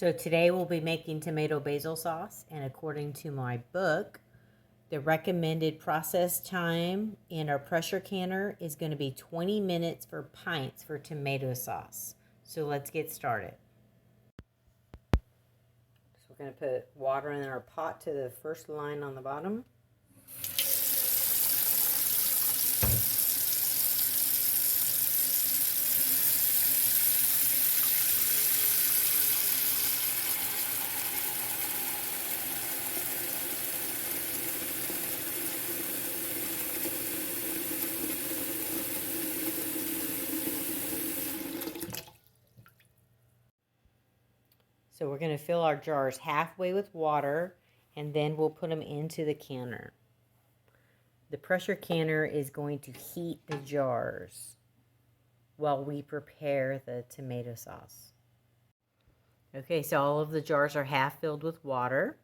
So today we'll be making tomato basil sauce, and according to my book, the recommended process time in our pressure canner is going to be 20 minutes for pints for tomato sauce. So let's get started. So we're going to put water in our pot to the first line on the bottom. So we're going to fill our jars halfway with water, and then we'll put them into the canner. The pressure canner is going to heat the jars while we prepare the tomato sauce. Okay, so all of the jars are half filled with water.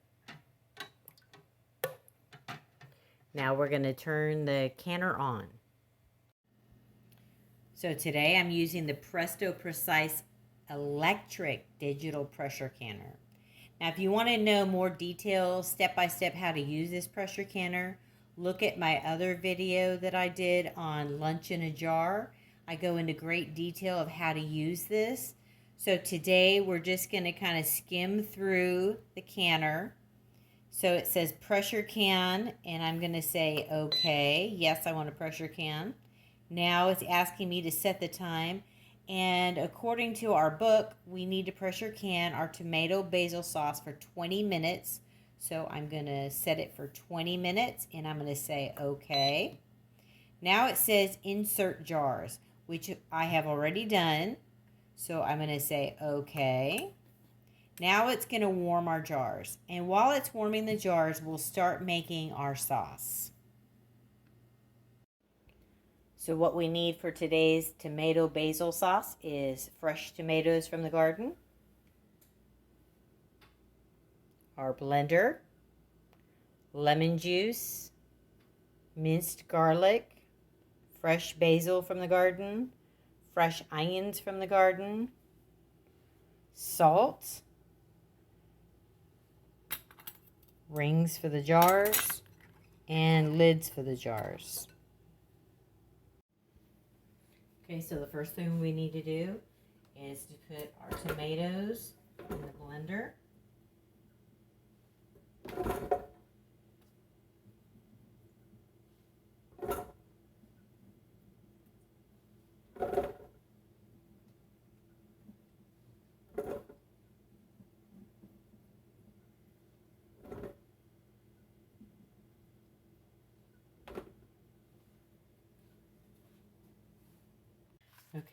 Now we're going to turn the canner on. So today I'm using the Presto Precise electric digital pressure canner. Now if you want to know more details, step-by-step how to use this pressure canner, look at my other video that I did on lunch in a jar. I go into great detail of how to use this. So today we're just going to kind of skim through the canner. So it says pressure can, and I'm going to say okay. Yes, I want a pressure can. Now it's asking me to set the time. And according to our book, we need to pressure can our tomato basil sauce for 20 minutes. So I'm going to set it for 20 minutes, and I'm going to say okay. Now it says insert jars, which I have already done. So I'm going to say okay. Now it's going to warm our jars. And while it's warming the jars, we'll start making our sauce. So what we need for today's tomato basil sauce is fresh tomatoes from the garden, our blender, lemon juice, minced garlic, fresh basil from the garden, fresh onions from the garden, salt, rings for the jars, and lids for the jars. Okay, so the first thing we need to do is to put our tomatoes in the blender.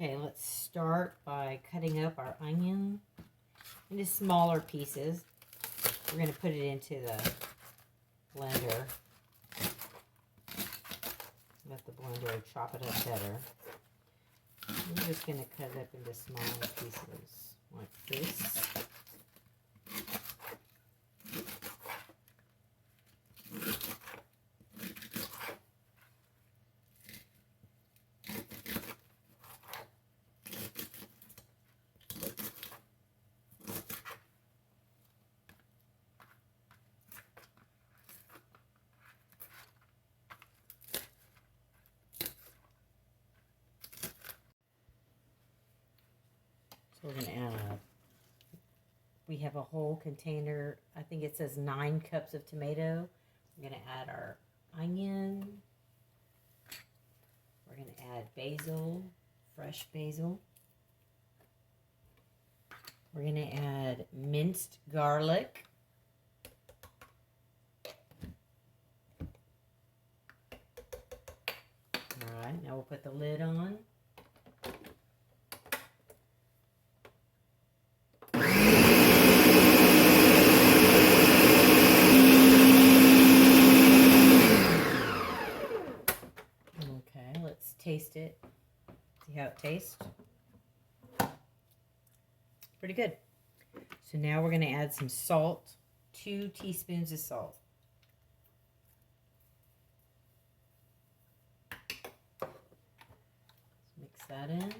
Okay, let's start by cutting up our onion into smaller pieces. We're going to put it into the blender. Let the blender chop it up better. We're just going to cut it up into smaller pieces like this. We're going to add, we have a whole container, I think it says 9 cups of tomato. We're going to add our onion. We're going to add basil, fresh basil. We're going to add minced garlic. All right, now we'll put the lid on. Taste it. See how it tastes? Pretty good. So now we're going to add some salt, 2 teaspoons of salt. Let's mix that in.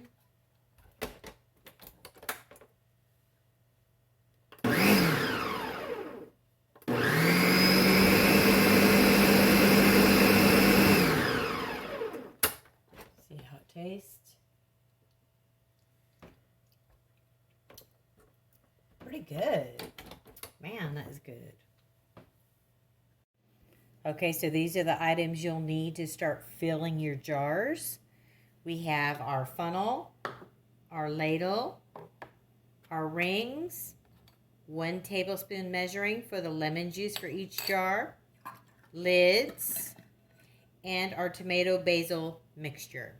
good. Man, that is good. Okay, so these are the items you'll need to start filling your jars. We have our funnel, our ladle, our rings, 1 tablespoon measuring for the lemon juice for each jar, lids, and our tomato basil mixture.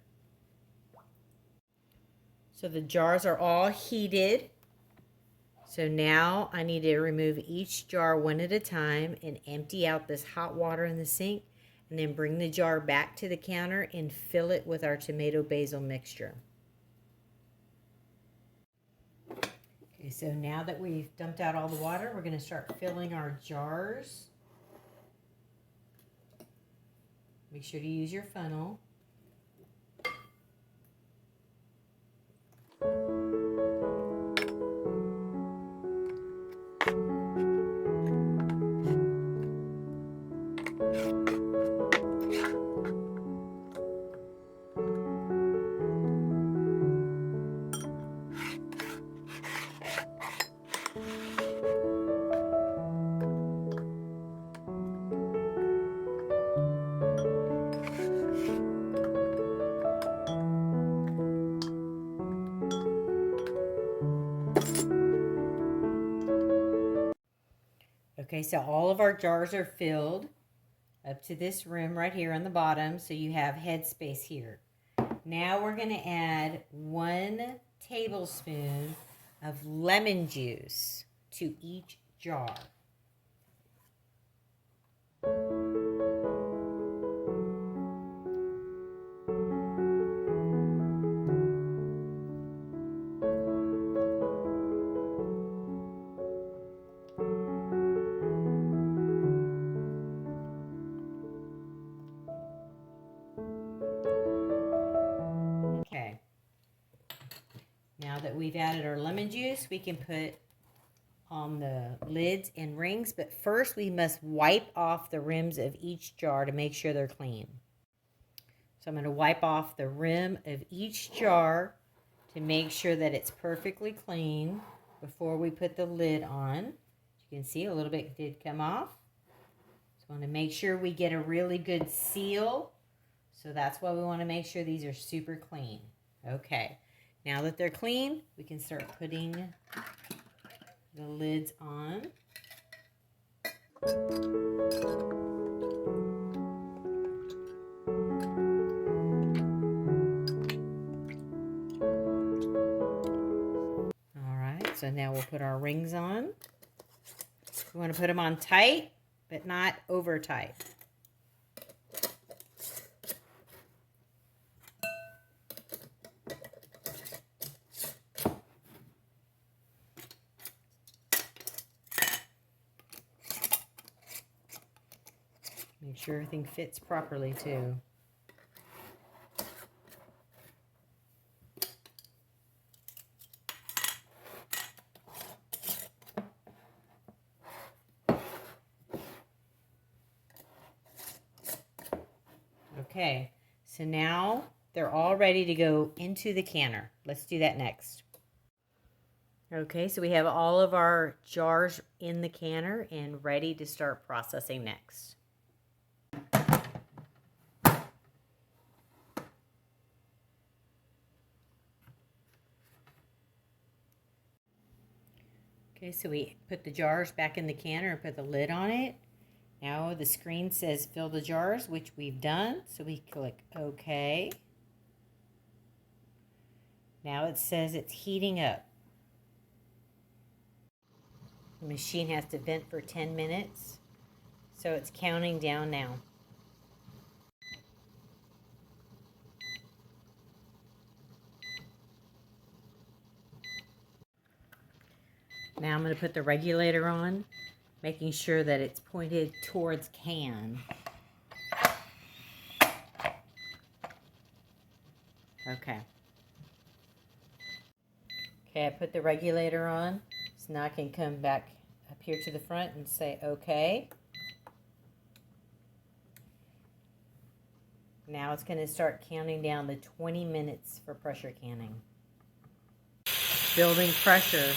So the jars are all heated. So now I need to remove each jar one at a time and empty out this hot water in the sink, and then bring the jar back to the counter and fill it with our tomato basil mixture. Okay, so now that we've dumped out all the water, we're going to start filling our jars. Make sure to use your funnel. Okay, so all of our jars are filled up to this rim right here on the bottom, so you have head space here. Now we're going to add 1 tablespoon of lemon juice to each jar. Okay. Now that we've added our lemon juice, we can put on the lids and rings, but first we must wipe off the rims of each jar to make sure they're clean. So I'm going to wipe off the rim of each jar to make sure that it's perfectly clean before we put the lid on. As you can see, a little bit did come off. So I want to make sure we get a really good seal. So that's why we want to make sure these are super clean. Okay, now that they're clean, we can start putting the lids on. All right, so now we'll put our rings on. We want to put them on tight, but not over tight. Make sure everything fits properly too. Okay, so now they're all ready to go into the canner. Let's do that next. Okay, so we have all of our jars in the canner and ready to start processing next. Okay, so we put the jars back in the canner and put the lid on it. Now the screen says fill the jars, which we've done. So we click OK. Now it says it's heating up. The machine has to vent for 10 minutes. So it's counting down now. Now I'm going to put the regulator on, making sure that it's pointed towards can. Okay. Okay, I put the regulator on, so now I can come back up here to the front and say okay. Now it's going to start counting down the 20 minutes for pressure canning. Building pressure.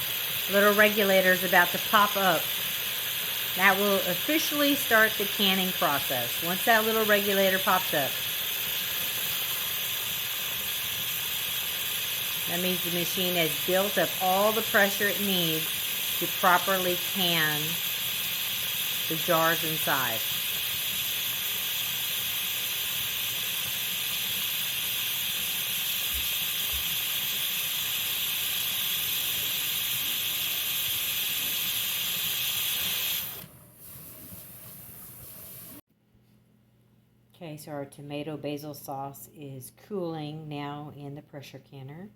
Little regulator is about to pop up. That will officially start the canning process. Once that little regulator pops up, that means the machine has built up all the pressure it needs to properly can the jars inside. Okay, so our tomato basil sauce is cooling now in the pressure canner.